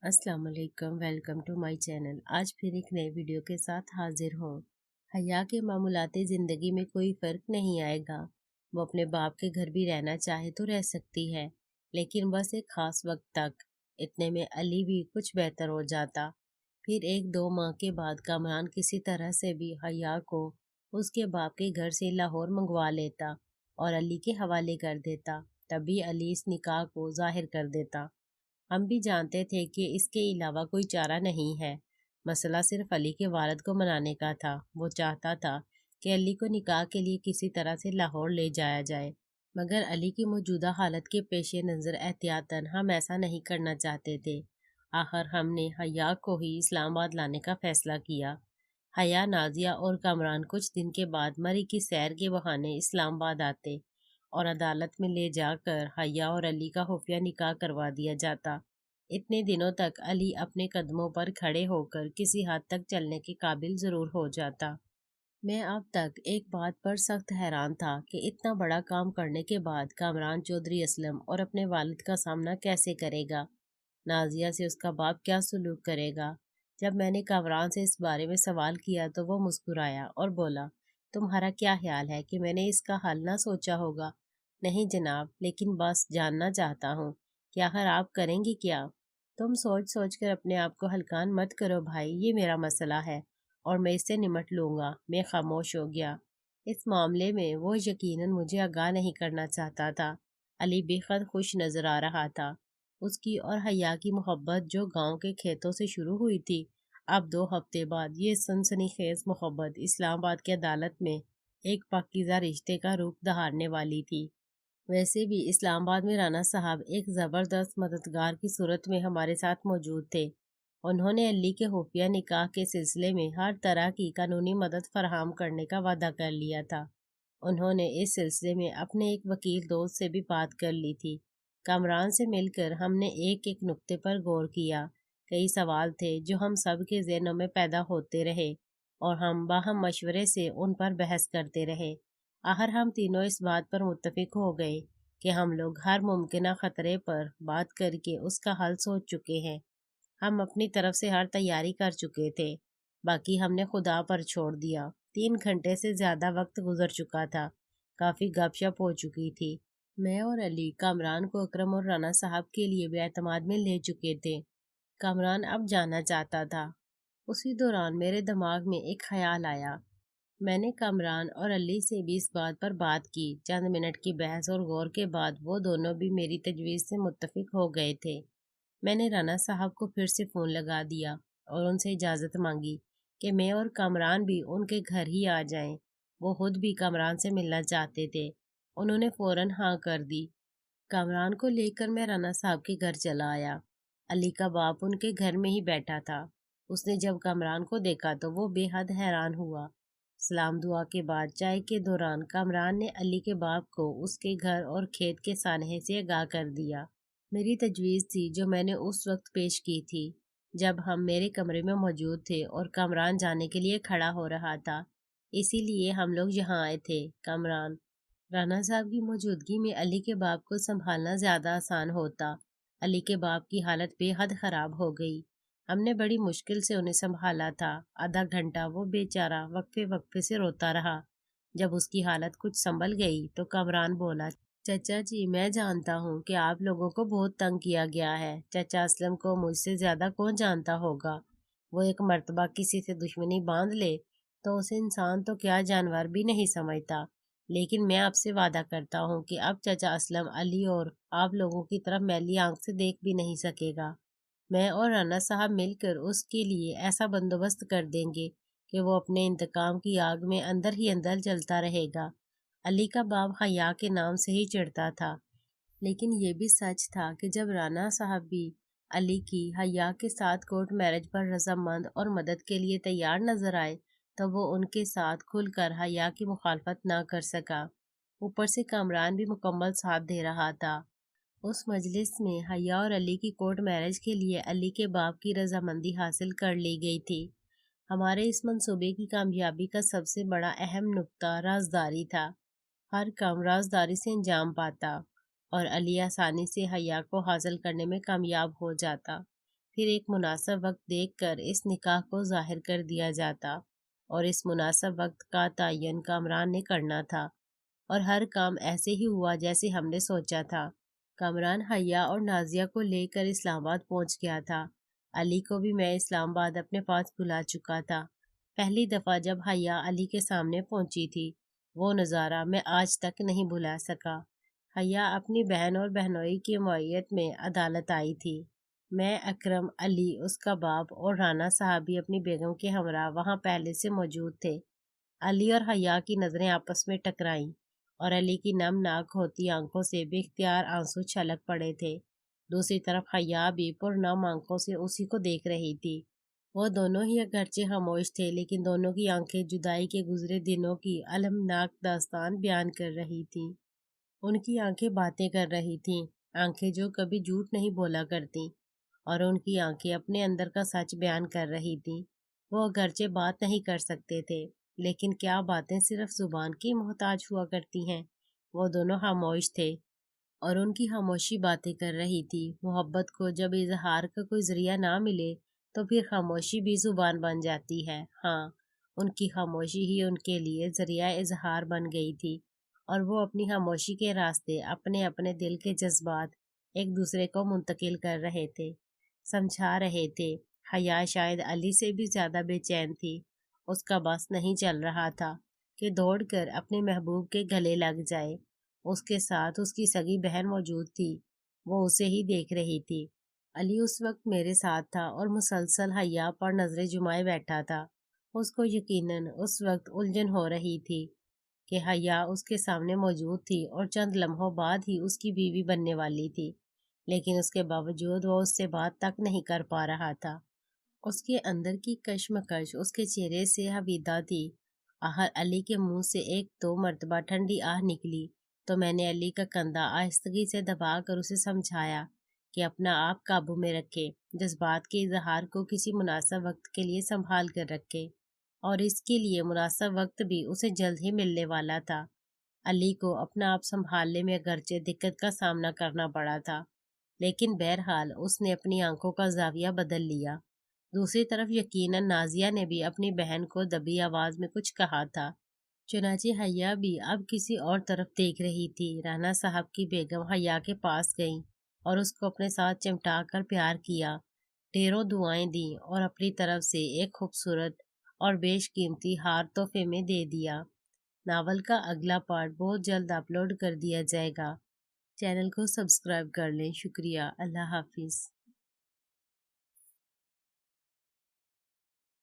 السلام علیکم، welcome to my channel. آج پھر ایک نئے ویڈیو کے ساتھ حاضر ہوں۔ حیا کے معمولات زندگی میں کوئی فرق نہیں آئے گا۔ وہ اپنے باپ کے گھر بھی رہنا چاہے تو رہ سکتی ہے، لیکن بس ایک خاص وقت تک۔ اتنے میں علی بھی کچھ بہتر ہو جاتا۔ پھر 1-2 ماہ کے بعد کامران کسی طرح سے بھی حیا کو اس کے باپ کے گھر سے لاہور منگوا لیتا اور علی کے حوالے کر دیتا۔ تبھی علی اس نکاح کو ظاہر کر دیتا۔ ہم بھی جانتے تھے کہ اس کے علاوہ کوئی چارہ نہیں ہے۔ مسئلہ صرف علی کے والد کو منانے کا تھا۔ وہ چاہتا تھا کہ علی کو نکاح کے لیے کسی طرح سے لاہور لے جایا جائے، مگر علی کی موجودہ حالت کے پیش نظر احتیاطاً ہم ایسا نہیں کرنا چاہتے تھے۔ آخر ہم نے حیا کو ہی اسلام آباد لانے کا فیصلہ کیا۔ حیا، نازیہ اور کامران کچھ دن کے بعد مری کی سیر کے بہانے اسلام آباد آتے اور عدالت میں لے جا کر حیا اور علی کا خفیہ نکاح کروا دیا جاتا۔ اتنے دنوں تک علی اپنے قدموں پر کھڑے ہو کر کسی حد تک چلنے کے قابل ضرور ہو جاتا۔ میں اب تک ایک بات پر سخت حیران تھا کہ اتنا بڑا کام کرنے کے بعد کامران چودھری اسلم اور اپنے والد کا سامنا کیسے کرے گا؟ نازیہ سے اس کا باپ کیا سلوک کرے گا؟ جب میں نے کامران سے اس بارے میں سوال کیا تو وہ مسکرایا اور بولا، تمہارا کیا خیال ہے کہ میں نے اس کا حل نہ سوچا ہوگا؟ نہیں جناب، لیکن بس جاننا چاہتا ہوں کہ آخر آپ کریں گی کیا؟ تم سوچ سوچ کر اپنے آپ کو ہلکان مت کرو بھائی، یہ میرا مسئلہ ہے اور میں اس سے نمٹ لوں گا۔ میں خاموش ہو گیا۔ اس معاملے میں وہ یقیناً مجھے آگاہ نہیں کرنا چاہتا تھا۔ علی بے حد خوش نظر آ رہا تھا۔ اس کی اور حیا کی محبت جو گاؤں کے کھیتوں سے شروع ہوئی تھی، اب 2 ہفتے بعد یہ سنسنی خیز محبت اسلام آباد کی عدالت میں ایک پاکیزہ رشتے کا روپ دھارنے والی تھی۔ ویسے بھی اسلام آباد میں رانا صاحب ایک زبردست مددگار کی صورت میں ہمارے ساتھ موجود تھے۔ انہوں نے علی کے خفیہ نکاح کے سلسلے میں ہر طرح کی قانونی مدد فراہم کرنے کا وعدہ کر لیا تھا۔ انہوں نے اس سلسلے میں اپنے ایک وکیل دوست سے بھی بات کر لی تھی۔ کامران سے مل کر ہم نے ایک ایک نکتے پر غور کیا۔ کئی سوال تھے جو ہم سب کے ذہنوں میں پیدا ہوتے رہے اور ہم باہم مشورے سے ان پر بحث کرتے رہے۔ آخر ہم تینوں اس بات پر متفق ہو گئے کہ ہم لوگ ہر ممکنہ خطرے پر بات کر کے اس کا حل سوچ چکے ہیں۔ ہم اپنی طرف سے ہر تیاری کر چکے تھے، باقی ہم نے خدا پر چھوڑ دیا۔ 3 گھنٹے سے زیادہ وقت گزر چکا تھا، کافی گپ شپ ہو چکی تھی۔ میں اور علی کامران کو اکرم اور رانا صاحب کے لیے بھی اعتماد میں لے چکے تھے۔ کامران اب جانا چاہتا تھا۔ اسی دوران میرے دماغ میں ایک خیال آیا۔ میں نے کامران اور علی سے بھی اس بات پر بات کی۔ چند منٹ کی بحث اور غور کے بعد وہ دونوں بھی میری تجویز سے متفق ہو گئے تھے۔ میں نے رانا صاحب کو پھر سے فون لگا دیا اور ان سے اجازت مانگی کہ میں اور کامران بھی ان کے گھر ہی آ جائیں۔ وہ خود بھی کامران سے ملنا چاہتے تھے۔ انہوں نے فوراً ہاں کر دی۔ کامران کو لے کر میں رانا صاحب کے گھر چلا آیا۔ علی کا باپ ان کے گھر میں ہی بیٹھا تھا۔ اس نے جب کامران کو دیکھا تو وہ بے حد حیران ہوا۔ سلام دعا کے بعد چائے کے دوران کامران نے علی کے باپ کو اس کے گھر اور کھیت کے سانحے سے آگاہ کر دیا۔ میری تجویز تھی جو میں نے اس وقت پیش کی تھی جب ہم میرے کمرے میں موجود تھے اور کامران جانے کے لیے کھڑا ہو رہا تھا، اسی لیے ہم لوگ یہاں آئے تھے۔ کامران، رانا صاحب کی موجودگی میں علی کے باپ کو سنبھالنا زیادہ آسان ہوتا۔ علی کے باپ کی حالت بے حد خراب ہو گئی۔ ہم نے بڑی مشکل سے انہیں سنبھالا تھا۔ آدھا گھنٹہ وہ بیچارہ وقفے وقفے سے روتا رہا۔ جب اس کی حالت کچھ سنبھل گئی تو کامران بولا، چچا جی، میں جانتا ہوں کہ آپ لوگوں کو بہت تنگ کیا گیا ہے۔ چچا اسلم کو مجھ سے زیادہ کون جانتا ہوگا؟ وہ ایک مرتبہ کسی سے دشمنی باندھ لے تو اسے انسان تو کیا جانور بھی نہیں سمجھتا، لیکن میں آپ سے وعدہ کرتا ہوں کہ اب چچا اسلم علی اور آپ لوگوں کی طرف میلی آنکھ سے دیکھ بھی نہیں سکے گا۔ میں اور رانا صاحب مل کر اس کے لیے ایسا بندوبست کر دیں گے کہ وہ اپنے انتقام کی آگ میں اندر ہی اندر جلتا رہے گا۔ علی کا باپ حیا کے نام سے ہی چڑھتا تھا، لیکن یہ بھی سچ تھا کہ جب رانا صاحب بھی علی کی حیا کے ساتھ کورٹ میرج پر رضامند اور مدد کے لیے تیار نظر آئے تو وہ ان کے ساتھ کھل کر حیا کی مخالفت نہ کر سکا۔ اوپر سے کامران بھی مکمل ساتھ دے رہا تھا۔ اس مجلس میں حیا اور علی کی کورٹ میرج کے لیے علی کے باپ کی رضامندی حاصل کر لی گئی تھی۔ ہمارے اس منصوبے کی کامیابی کا سب سے بڑا اہم نقطہ رازداری تھا۔ ہر کام رازداری سے انجام پاتا اور علی آسانی سے حیا کو حاصل کرنے میں کامیاب ہو جاتا۔ پھر ایک مناسب وقت دیکھ کر اس نکاح کو ظاہر کر دیا جاتا، اور اس مناسب وقت کا تعین کامران نے کرنا تھا، اور ہر کام ایسے ہی ہوا جیسے ہم نے سوچا تھا۔ کامران حیا اور نازیہ کو لے کر اسلام آباد پہنچ گیا تھا۔ علی کو بھی میں اسلام آباد اپنے پاس بلا چکا تھا۔ پہلی دفعہ جب حیا علی کے سامنے پہنچی تھی، وہ نظارہ میں آج تک نہیں بھلا سکا۔ حیا اپنی بہن اور بہنوئی کی معیت میں عدالت آئی تھی۔ میں، اکرم، علی، اس کا باپ اور رانا صاحب بھی اپنی بیگم کے ہمراہ وہاں پہلے سے موجود تھے۔ علی اور حیا کی نظریں آپس میں ٹکرائیں، اور علی کی نم ناک ہوتی آنکھوں سے بے اختیار آنسو چھلک پڑے تھے۔ دوسری طرف حیا بھی پرنم آنکھوں سے اسی کو دیکھ رہی تھی۔ وہ دونوں ہی اگرچہ خاموش تھے، لیکن دونوں کی آنکھیں جدائی کے گزرے دنوں کی المناک داستان بیان کر رہی تھیں۔ ان کی آنکھیں باتیں کر رہی تھیں، آنکھیں جو کبھی جھوٹ نہیں بولا کرتیں، اور ان کی آنکھیں اپنے اندر کا سچ بیان کر رہی تھیں۔ وہ اگرچہ بات نہیں کر سکتے تھے، لیکن کیا باتیں صرف زبان کی محتاج ہوا کرتی ہیں؟ وہ دونوں خاموش تھے، اور ان کی خاموشی باتیں کر رہی تھی۔ محبت کو جب اظہار کا کوئی ذریعہ نہ ملے تو پھر خاموشی بھی زبان بن جاتی ہے۔ ہاں، ان کی خاموشی ہی ان کے لیے ذریعہ اظہار بن گئی تھی، اور وہ اپنی خاموشی کے راستے اپنے اپنے دل کے جذبات ایک دوسرے کو منتقل کر رہے تھے، سمجھا رہے تھے۔ حیا شاید علی سے بھی زیادہ بے چین تھی۔ اس کا بس نہیں چل رہا تھا کہ دوڑ کر اپنے محبوب کے گلے لگ جائے۔ اس کے ساتھ اس کی سگی بہن موجود تھی، وہ اسے ہی دیکھ رہی تھی۔ علی اس وقت میرے ساتھ تھا اور مسلسل حیا پر نظریں جمائے بیٹھا تھا۔ اس کو یقیناً اس وقت الجھن ہو رہی تھی کہ حیا اس کے سامنے موجود تھی اور چند لمحوں بعد ہی اس کی بیوی بننے والی تھی، لیکن اس کے باوجود وہ اس سے بات تک نہیں کر پا رہا تھا۔ اس کے اندر کی کشمکش اس کے چہرے سے حویدہ تھی۔ آخر علی کے منہ سے ایک دو مرتبہ ٹھنڈی آہ نکلی تو میں نے علی کا کندھا آہستگی سے دبا کر اسے سمجھایا کہ اپنا آپ قابو میں رکھے، جذبات کے اظہار کو کسی مناسب وقت کے لیے سنبھال کر رکھے، اور اس کے لیے مناسب وقت بھی اسے جلد ہی ملنے والا تھا۔ علی کو اپنا آپ سنبھالنے میں اگرچہ دقت کا سامنا کرنا پڑا تھا، لیکن بہرحال اس نے اپنی آنکھوں کا زاویہ بدل لیا۔ دوسری طرف یقیناً نازیہ نے بھی اپنی بہن کو دبی آواز میں کچھ کہا تھا۔ چنانچہ حیا بھی اب کسی اور طرف دیکھ رہی تھی۔ رانا صاحب کی بیگم حیا کے پاس گئیں اور اس کو اپنے ساتھ چمٹا کر پیار کیا، ڈھیروں دعائیں دیں، اور اپنی طرف سے ایک خوبصورت اور بیش قیمتی ہار تحفے میں دے دیا۔ ناول کا اگلا پارٹ بہت جلد اپلوڈ کر دیا جائے گا۔ چینل کو سبسکرائب کر لیں۔ شکریہ۔ اللہ حافظ۔